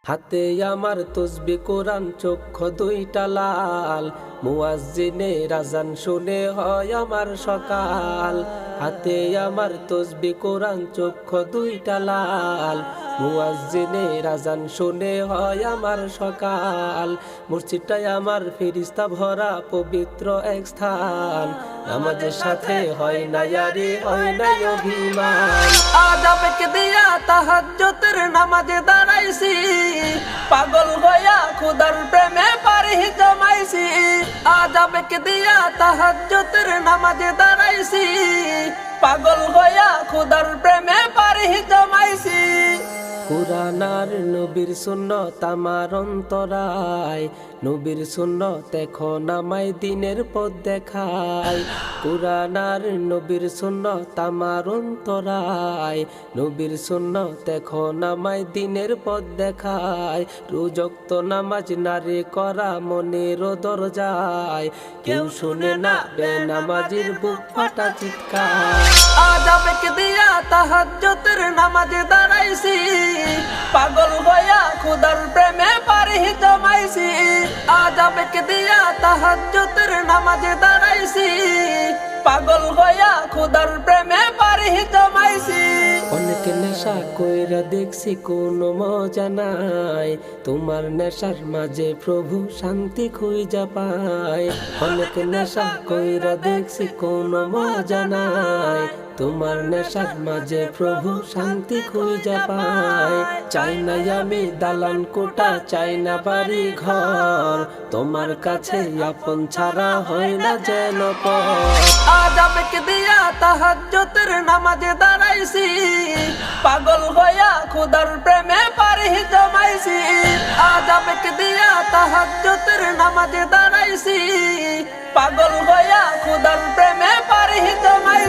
হাতে আমার তসবি কোরআন, চক্ষু দুইটা লাল, মুয়াজ্জিনের আযান শুনে হয় আমার সকাল। হাতে আমার তসবি কোরআন, চক্ষু দুইটা লাল, মুয়াজ্জিনের আযান শুনে হয় আমার সকাল। মসজিদটাই আমার ফেরেশতা ভরা পবিত্র এক স্থান, নামাজের সাথে হয় না ইয়ারি, হয় না অভিমান। আজ আবেগ দিয়া তাহাজ্জুদের নামাজে দাঁড়াইছি, পাগল হইয়া খুদার প্রেমে পারি জমাইছি। আজ আবেগ দিয়া তাহাজ্জুদের নামাজে দাঁড়াইছি, পাগল হইয়া খুদার প্রেমে পারি জমাইছি। কুরআন আর নবীর সুন্নত আমার অন্তরায়, নবীর সুন্নত এখন আমায় দিনের পথ দেখায়। কুরআন আর নবীর সুন্নত আমার অন্তরায়, নবীর সুন্নত এখন আমায় দিনের পথ দেখায়। রোজ ওয়াক্ত নামাজ নারে করা মনের দরজায়, কেউ শুনে না বেনামাজির বুক ফাটা চিৎকার। আজ আবেগ দিয়া তাহাজ্জুদের নামাজে দাঁড়াইছি, পাগল হইয়া খুদার প্রেমে পারি জমাইছি। আজ আবেগ দিয়া তাহাজ্জুদের নামাজে দাঁড়াইছি, পাগল হইয়া খুদার প্রেমে পারি জমাইছি। অনেক নেশা কইরা দেখছি কোনো মজা নাই, তোমার নেশার মাঝে প্রভু শান্তি খুঁজা পায়। অনেক নেশা কইরা দেখছি কোনো মজা নাই, তোমার নেশার মাঝে প্রভু শান্তি খুঁজা পায়। চাই না আমি দালান কোটা, চাই না বাড়ি ঘর, তোমার কাছে আপন ছাড়া হয় না যেন পর। আজ আবেগ দিয়া তাহাজ্জুদের নামাজে দাঁড়াইছি, পাগল হইয়া খুদার প্রেমে পারি জমাইছি। আজ আবেগ দিয়া তাহাজ্জুদের নামাজে দাঁড়াইছি, পাগল হইয়া খুদার প্রেমে পারি জমাইছি।